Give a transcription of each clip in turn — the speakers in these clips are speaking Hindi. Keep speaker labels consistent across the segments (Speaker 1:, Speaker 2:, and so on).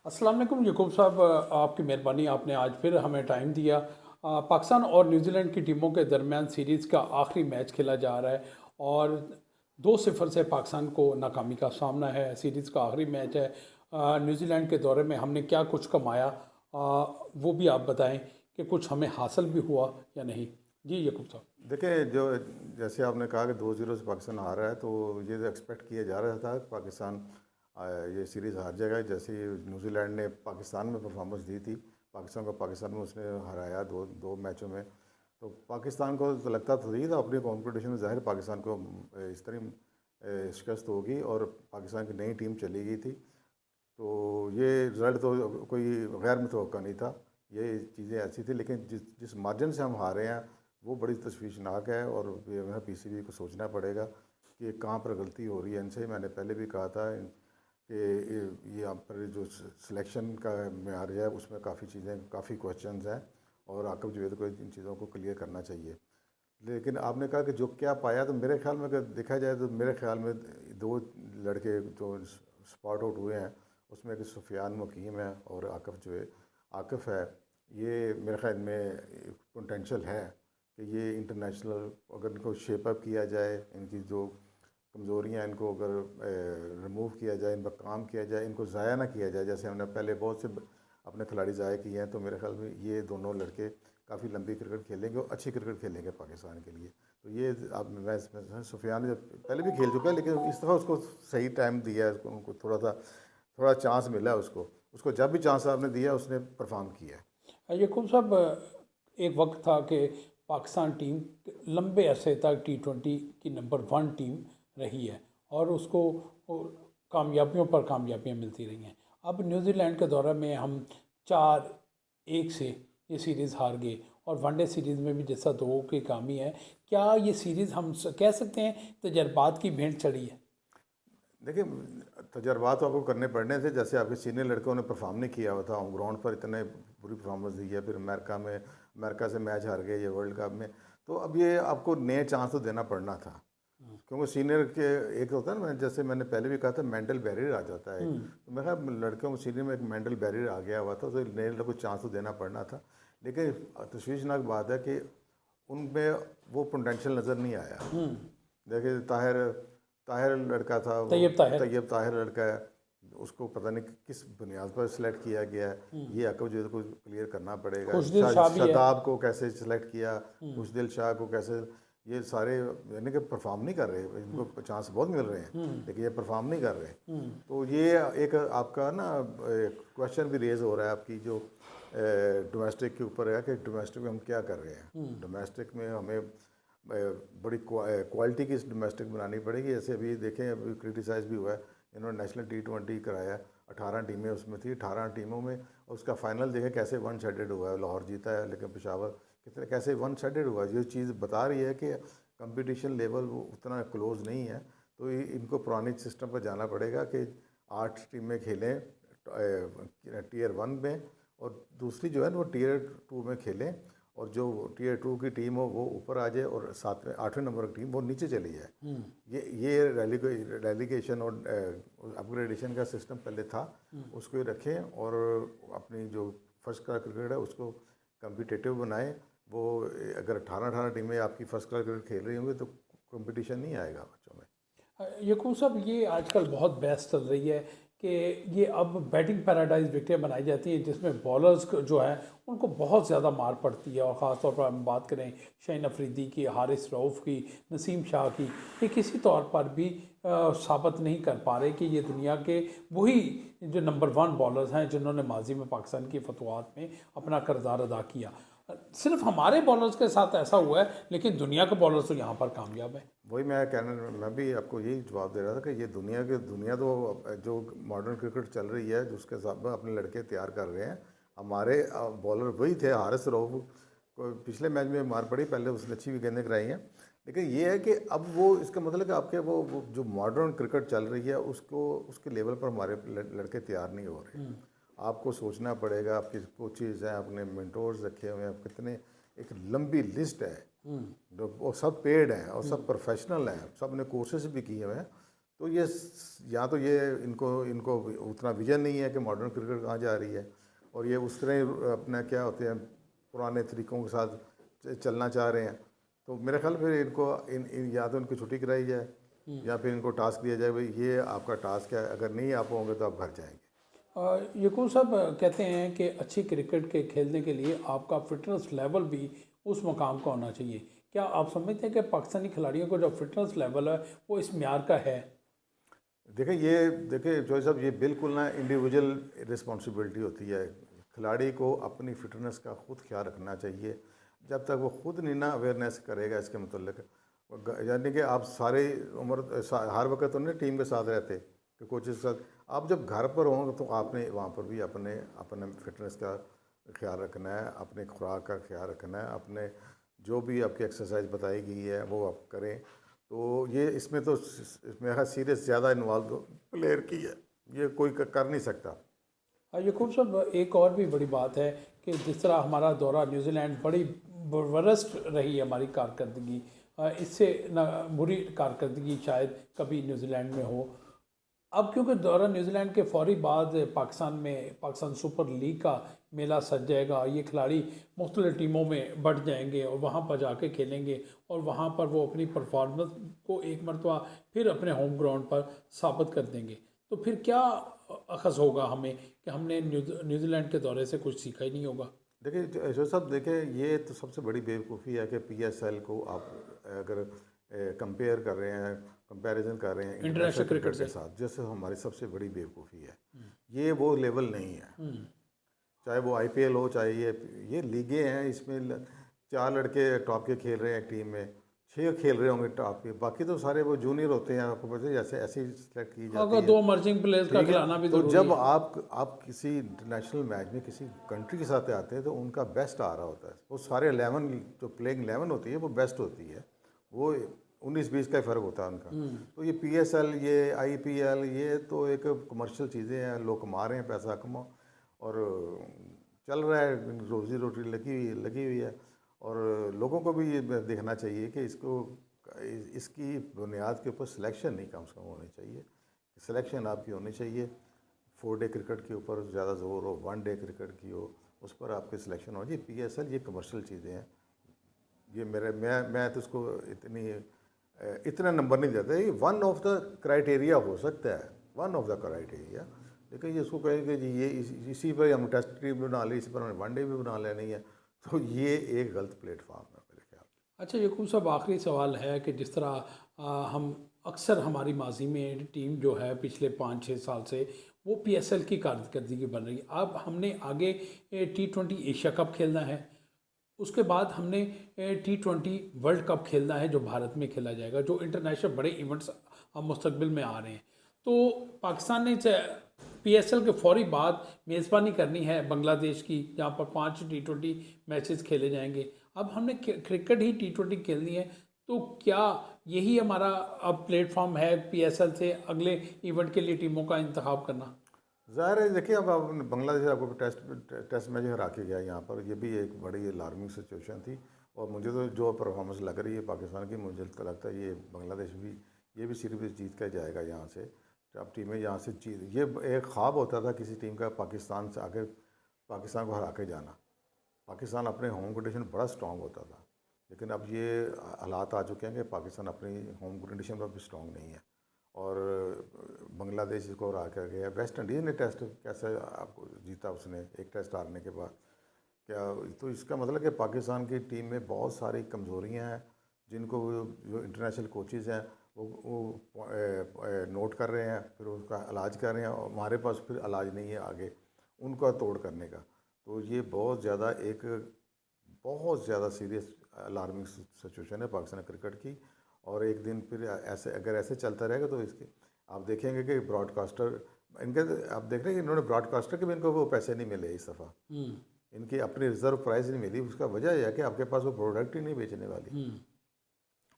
Speaker 1: अस्सलाम वालेकुम यकूब साहब, आपकी मेहरबानी, आपने आज फिर हमें टाइम दिया। पाकिस्तान और न्यूजीलैंड की टीमों के दरमियान सीरीज़ का आखिरी मैच खेला जा रहा है और 2-0 से पाकिस्तान को नाकामी का सामना है। सीरीज़ का आखिरी मैच है। न्यूजीलैंड के दौरे में हमने क्या कुछ कमाया, वो भी आप बताएं कि कुछ हमें हासिल भी हुआ या नहीं। जी यकूब साहब।
Speaker 2: देखिए, जो जैसे आपने कहा कि 2-0 से पाकिस्तान हार रहा है, तो ये तो एक्सपेक्ट किया जा रहा था कि पाकिस्तान ये सीरीज़ हार जाएगा। जैसे ही न्यूजीलैंड ने पाकिस्तान में परफॉर्मेंस दी थी, पाकिस्तान में उसने हराया दो दो मैचों में, तो पाकिस्तान को तो लगता तो ही था अपनी कंपटीशन में ज़ाहिर पाकिस्तान को इस तरह शिकस्त होगी और पाकिस्तान की नई टीम चली गई थी। तो ये रिज़ल्ट तो कोई गैर मुतवक्का नहीं था, ये चीज़ें ऐसी थी। लेकिन जिस जिस मार्जिन से हम हारे हैं वो बड़ी तशवीशनाक है और ये हमें पीसीबी को सोचना पड़ेगा कि कहाँ पर गलती हो रही है इनसे। मैंने पहले भी कहा था कि ये यहाँ पर जो सिलेक्शन का मेयार है उसमें काफ़ी क्वेश्चंस हैं और आकिब जवेद को इन चीज़ों को क्लियर करना चाहिए। लेकिन आपने कहा कि जो क्या पाया, तो मेरे ख्याल में अगर देखा जाए तो मेरे ख्याल में दो लड़के जो स्पॉट आउट हुए हैं, उसमें एक सुफियान मुकीम है और आकिफ़ है। ये मेरे ख्याल में पोटेंशियल है कि ये इंटरनेशनल, अगर इनको शेप अप किया जाए, इनकी जो कमज़ोरियाँ इनको अगर रिमूव किया जाए, इन पर काम किया जाए, इनको ज़ाया ना किया जाए जैसे हमने पहले बहुत से अपने खिलाड़ी ज़ाया किए हैं, तो मेरे ख्याल में ये दोनों लड़के काफ़ी लंबी क्रिकेट खेलेंगे और अच्छी क्रिकेट खेलेंगे पाकिस्तान के लिए। तो ये अब मैं सुफियान जब पहले भी खेल चुका है, लेकिन इस दफ़ा उसको सही टाइम दिया है, उनको थोड़ा चांस मिला है उसको। उसको जब भी चांस आपने दिया उसने परफॉर्म किया है।
Speaker 1: यकूब साहब, एक वक्त था कि पाकिस्तान टीम लंबे अरसे तक T20 की नंबर 1 टीम रही है और उसको कामयाबियों पर कामयाबियाँ मिलती रही हैं। अब न्यूजीलैंड के दौरे में हम 4-1 से ये सीरीज़ हार गए और वनडे सीरीज़ में भी जैसा 2 की कमी है। क्या ये सीरीज़ हम कह सकते हैं तजर्बात की भेंट चढ़ी है?
Speaker 2: देखिए, तजर्बात तो आपको करने पड़ने थे। जैसे आपके सीनियर लड़कों ने परफॉर्म नहीं किया हुआ था, ऑन ग्राउंड पर इतने बुरी परफॉर्मेंस दी है, फिर अमेरिका से मैच हार गए ये वर्ल्ड कप में। तो अब ये आपको नए चांस तो देना पड़ना था, क्योंकि सीनियर के एक होता है ना, जैसे मैंने पहले भी कहा था, मेंटल बैरियर आ जाता है। तो मैं ख्याल लड़कों को सीनियर में एक मेंटल बैरियर आ गया हुआ था, तो नए लड़कों को चांस तो देना पड़ना था। लेकिन तशवीशनाक बात है कि उनमें वो पोटेंशियल नज़र नहीं आया। देखिए, ताहिर ताहिर लड़का था वो,
Speaker 1: तैयब ताहिर।
Speaker 2: तैयब ताहिर लड़का है, उसको पता नहीं किस बुनियाद पर सिलेक्ट किया गया है। ये आकिब जवेद को क्लियर करना पड़ेगा।
Speaker 1: खुशदिल शाह भी है।
Speaker 2: शदाब को कैसे सिलेक्ट किया, खुशदिल शाह को कैसे, ये सारे यानी कि परफॉर्म नहीं कर रहे। इनको चांस बहुत मिल रहे हैं लेकिन ये परफॉर्म नहीं कर रहे। तो ये एक आपका ना क्वेश्चन भी रेज हो रहा है आपकी जो डोमेस्टिक के ऊपर है कि डोमेस्टिक में हम क्या कर रहे हैं। डोमेस्टिक में हमें बड़ी क्वालिटी की डोमेस्टिक बनानी पड़ेगी। जैसे अभी देखें, अभी क्रिटिसाइज़ भी हुआ है, इन्होंने नेशनल T20 कराया, 18 टीमें उसमें थी, 18 टीमों में उसका फाइनल देखें कैसे वन साइडेड हुआ है। लाहौर जीता है लेकिन पेशावर कैसे वन साइडेड हुआ है। ये चीज़ बता रही है कि कंपटीशन लेवल वो उतना क्लोज नहीं है। तो इनको पुराने सिस्टम पर जाना पड़ेगा कि 8 टीमें खेलें Tier 1 में, और दूसरी जो है ना वो Tier 2 में खेलें, और जो Tier 2 की टीम हो वो ऊपर आ जाए और 8वें नंबर की टीम वो नीचे चली जाए। ये रेलीगेशन और अपग्रेडेशन का सिस्टम पहले था, उसको ही रखें और अपनी जो फर्स्ट क्लास क्रिकेट है उसको कम्पिटिटिव बनाएं। वो अगर 18 टीमें आपकी फर्स्ट क्लास क्रिकेट खेल रही होंगी तो कंपटीशन नहीं आएगा बच्चों में।
Speaker 1: यकूब साहब, ये आजकल बहुत बहस चल रही है कि ये अब बैटिंग पैराडाइज विकेटें बनाई जाती हैं जिसमें बॉलर्स जो है उनको बहुत ज़्यादा मार पड़ती है, और ख़ास तौर पर हम बात करें शाहीन अफरीदी की, हारिस रऊफ़ की, नसीम शाह की, ये किसी तौर पर भी साबित नहीं कर पा रहे कि ये दुनिया के वही जो नंबर 1 बॉलर्स हैं जिन्होंने माजी में पाकिस्तान की फतवात में अपना किरदार अदा किया। सिर्फ हमारे बॉलर्स के साथ ऐसा हुआ है लेकिन दुनिया के बॉलर्स तो यहाँ पर कामयाब है।
Speaker 2: वही मैं भी आपको यही जवाब दे रहा था कि ये दुनिया तो जो मॉडर्न क्रिकेट चल रही है, जिसके हिसाब में अपने लड़के तैयार कर रहे हैं। हमारे बॉलर वही थे। हारिस रऊफ को पिछले मैच में मार पड़ी, पहले उसने अच्छी भी गेंदें कराई हैं। लेकिन ये है कि अब वो इसका मतलब कि आपके वो जो मॉडर्न क्रिकेट चल रही है उसके लेवल पर हमारे लड़के तैयार नहीं हो रहे। आपको सोचना पड़ेगा, आपके कोचेज़ हैं, आपने मेंटोर्स रखे हुए हैं, आप कितने, एक लंबी लिस्ट है, वो सब पेड हैं और सब प्रोफेशनल हैं, सब ने कोर्सेज भी किए हुए हैं। तो ये या तो ये इनको इनको उतना विजन नहीं है कि मॉडर्न क्रिकेट कहाँ जा रही है, और ये उस तरह ही अपना क्या होते हैं पुराने तरीक़ों के साथ चलना चाह रहे हैं। तो मेरे ख्याल फिर इनको या तो इनको छुट्टी कराई जाए या फिर इनको टास्क दिया जाए, भाई ये आपका टास्क है, अगर नहीं आप होंगे तो आप घर जाएंगे।
Speaker 1: यकूब साहब कहते हैं कि अच्छी क्रिकेट के खेलने के लिए आपका फिटनेस लेवल भी उस मुकाम का होना चाहिए। क्या आप समझते हैं कि पाकिस्तानी खिलाड़ियों का जो फिटनेस लेवल है वो इस म्यार का है?
Speaker 2: देखिए जोई साहब, ये बिल्कुल ना इंडिविजुअल रिस्पॉन्सिबिलिटी होती है। खिलाड़ी को अपनी फिटनेस का खुद ख्याल रखना चाहिए। जब तक वो खुद नहीं ना अवेयरनेस करेगा इसके मतलब, यानी कि आप सारे हर वक्त तो नहीं टीम के साथ रहते कि कोचेस के साथ, आप जब घर पर हों तो आपने वहाँ पर भी अपने अपने फिटनेस का ख्याल रखना है, अपने खुराक का ख्याल रखना है, अपने जो भी आपकी एक्सरसाइज बताई गई है वो आप करें। तो ये इसमें तो मेरा सीरियस ज़्यादा इन्वॉल्व तो प्लेयर की है, ये कोई कर नहीं सकता।
Speaker 1: यकूब साहब एक और भी बड़ी बात है कि जिस तरह हमारा दौरा न्यूजीलैंड बड़ी वरस्ट रही है हमारी कारकर्दगी, इससे न बुरी कारकर्दगी शायद कभी न्यूजीलैंड में हो। अब क्योंकि दौरा न्यूजीलैंड के फौरी बाद पाकिस्तान सुपर लीग का मेला सज जाएगा, ये खिलाड़ी मुख्तलिफ टीमों में बढ़ जाएंगे और वहाँ पर जाके खेलेंगे और वहाँ पर वो अपनी परफॉर्मेंस को एक मरतबा फिर अपने होम ग्राउंड पर साबित कर देंगे। तो फिर क्या अखज़ होगा हमें कि हमने न्यूजीलैंड के दौरे से कुछ सीखा ही नहीं होगा?
Speaker 2: देखिए जो साहब, देखिए ये तो सबसे बड़ी बेवकूफ़ी है कि PSL को आप अगर कंपेयर कर रहे हैं, कंपैरिजन कर रहे हैं
Speaker 1: इंटरनेशनल
Speaker 2: इंटरनेशनल
Speaker 1: क्रिकेट
Speaker 2: क्रिकेट के
Speaker 1: से।
Speaker 2: साथ, जैसे हमारी सबसे बड़ी बेवकूफ़ी है। ये वो लेवल नहीं है, चाहे वो IPL हो, चाहे ये लीगें हैं, इसमें 4 लड़के टॉप के खेल रहे हैं एक टीम में, 6 खेल रहे होंगे टॉप के, बाकी तो सारे वो जूनियर होते हैं, आपको पता है, जैसे ऐसे ही सेलेक्ट की जाती
Speaker 1: अगर
Speaker 2: है।
Speaker 1: दो इमर्जिंग प्लेयर्स का
Speaker 2: ठीक है,
Speaker 1: खिलाना भी
Speaker 2: तो
Speaker 1: ज़रूरी
Speaker 2: जब
Speaker 1: है।
Speaker 2: आप किसी इंटरनेशनल मैच में किसी कंट्री के साथ आते हैं तो उनका बेस्ट आ रहा होता है, वो सारे 11 जो प्लेइंग 11 होती है वो बेस्ट होती है, वो 19-20 का ही फ़र्क होता है उनका। तो ये PSL, ये IPL, ये तो एक कमर्शियल चीज़ें हैं, लोग कमा रहे हैं, पैसा कमाओ और चल रहा है, रोज़ी रोटी लगी हुई है। और लोगों को भी ये देखना चाहिए कि इसकी बुनियाद के ऊपर सिलेक्शन नहीं कम से कम होनी चाहिए। सिलेक्शन आपकी होनी चाहिए, 4 डे क्रिकेट के ऊपर ज़्यादा जोर हो, 1 डे क्रिकेट की हो, उस पर आपकी सिलेक्शन हो जी। PSL ये कमर्शियल चीज़ें हैं, ये मैं तो इसको इतना नंबर नहीं देता। ये वन ऑफ द क्राइटेरिया हो सकता है, वन ऑफ द क्राइटेरिया, लेकिन ये इसको कहें कि जी ये इसी पर हम टेस्ट टीम बना ली, इसी पर हमें 1 डे भी बना लेनी है, तो ये एक गलत प्लेटफॉर्म है मेरे ख्याल।
Speaker 1: अच्छा यकूब साहब आखिरी सवाल है कि जिस तरह हम अक्सर हमारी माजी में टीम जो है पिछले 5-6 साल से वो PSL की कारकर्दगी बन रही है। अब हमने आगे T20 एशिया कप खेलना है, उसके बाद हमने T20 वर्ल्ड कप खेलना है जो भारत में खेला जाएगा, जो इंटरनेशनल बड़े इवेंट्स अब मुस्तकबिल में आ रहे हैं। तो पाकिस्तान ने PSL के फौरी बाद मेज़बानी करनी है बांग्लादेश की, जहाँ पर 5 T20 मैचेस खेले जाएंगे। अब हमने क्रिकेट ही T20 खेलनी है, तो क्या यही हमारा अब प्लेटफॉर्म है PSL से अगले इवेंट के लिए टीमों का इंतखाब करना?
Speaker 2: ज़ाहिर है, देखिए अब बांग्लादेश आपको टेस्ट मैच हरा के गया यहाँ पर, ये भी एक बड़ी अलार्मिंग सिचुएशन थी। और मुझे तो जो परफॉर्मेंस लग रही है पाकिस्तान की, मुझे तो लगता है ये बांग्लादेश भी ये भी सीरीज जीत कर जाएगा यहाँ से। अब टीमें यहाँ से जीत, ये एक ख्वाब होता था किसी टीम का पाकिस्तान से आगे पाकिस्तान को हरा के जाना। पाकिस्तान अपने होम कंडीशन बड़ा स्ट्रॉन्ग होता था, लेकिन अब ये हालात आ चुके हैं कि पाकिस्तान अपनी होम कंडीशन पर भी स्ट्रॉन्ग नहीं है और बांग्लादेश इसको हरा कर गया। वेस्ट इंडीज़ ने टेस्ट कैसे आपको जीता उसने, एक टेस्ट हारने के बाद क्या, तो इसका मतलब कि पाकिस्तान की टीम में बहुत सारी कमज़ोरियाँ हैं जिनको जो इंटरनेशनल कोचेज़ हैं वो नोट कर रहे हैं, फिर उसका इलाज कर रहे हैं, और हमारे पास फिर इलाज नहीं है आगे उनका तोड़ करने का। तो ये बहुत ज़्यादा सीरियस अलार्मिंग सिचुएशन है पाकिस्तान क्रिकेट की। और एक दिन फिर अगर ऐसे चलता रहेगा तो इसके आप देखेंगे कि ब्रॉडकास्टर इनके, आप देख रहे हैं कि इन्होंने ब्रॉडकास्टर के भी इनको वो पैसे नहीं मिले इस दफ़ा, इनकी अपनी रिजर्व प्राइस नहीं मिली। उसका वजह यह है कि आपके पास वो प्रोडक्ट ही नहीं बेचने वाली।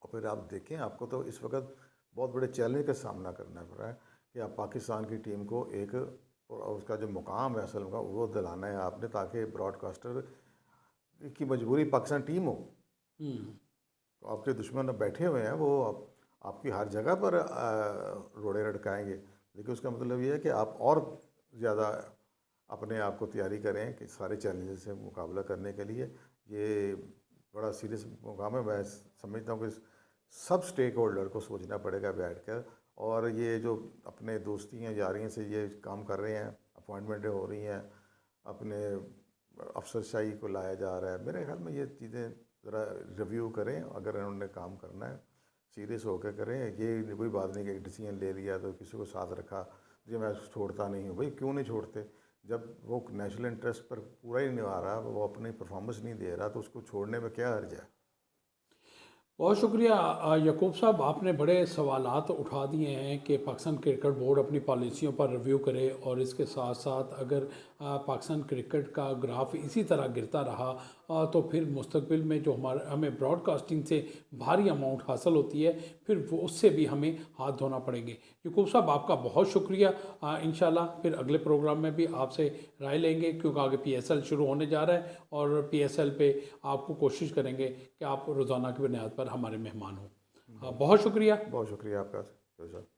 Speaker 2: और फिर आप देखें, आपको तो इस वक्त बहुत बड़े चैलेंज का सामना करना पड़ रहा है कि आप पाकिस्तान की टीम को एक उसका जो मुकाम है असल का वो दिलाना है आपने, ताकि ब्रॉडकास्टर की मजबूरी पाकिस्तान टीम हो। तो आपके दुश्मन बैठे हुए हैं, वो आपकी हर जगह पर रोड़े लटकाएंगे, लेकिन उसका मतलब ये है कि आप और ज़्यादा अपने आप को तैयारी करें कि सारे चैलेंजेस से मुकाबला करने के लिए। ये बड़ा सीरियस मुकाम है। मैं समझता हूँ कि सब स्टेक होल्डर को सोचना पड़ेगा बैठ कर, और ये जो अपने दोस्तियाँ यारियाँ से ये काम कर रहे हैं, अपॉइंटमेंटें हो रही हैं, अपने अफसरशाही को लाया जा रहा है, मेरे ख्याल में ये चीज़ें ज़रा रिव्यू करें। अगर उन्होंने काम करना है सीरियस होकर करें। ये कोई बात नहीं कि एक डिसीजन ले लिया तो किसी को साथ रखा, जी मैं छोड़ता नहीं हूँ। भाई क्यों नहीं छोड़ते? जब वो नेशनल इंटरेस्ट पर पूरा ही निभा रहा, वो अपनी परफॉर्मेंस नहीं दे रहा, तो उसको छोड़ने में क्या हर्ज है?
Speaker 1: बहुत शुक्रिया यकूब साहब, आपने बड़े सवालात उठा दिए हैं कि पाकिस्तान क्रिकेट बोर्ड अपनी पॉलिसियों पर रिव्यू करे, और इसके साथ साथ अगर पाकिस्तान क्रिकेट का ग्राफ इसी तरह गिरता रहा तो फिर मुस्तकबिल में जो हमें ब्रॉडकास्टिंग से भारी अमाउंट हासिल होती है, फिर वो उससे भी हमें हाथ धोना पड़ेंगे। यकूब साहब, आपका बहुत शुक्रिया। इंशाल्लाह फिर अगले प्रोग्राम में भी आपसे राय लेंगे, क्योंकि आगे PSL शुरू होने जा रहा है, और PSL पे आपको कोशिश करेंगे कि आप रोज़ाना की बुनियाद पर हमारे मेहमान हों। बहुत शुक्रिया।
Speaker 2: बहुत शुक्रिया आपका।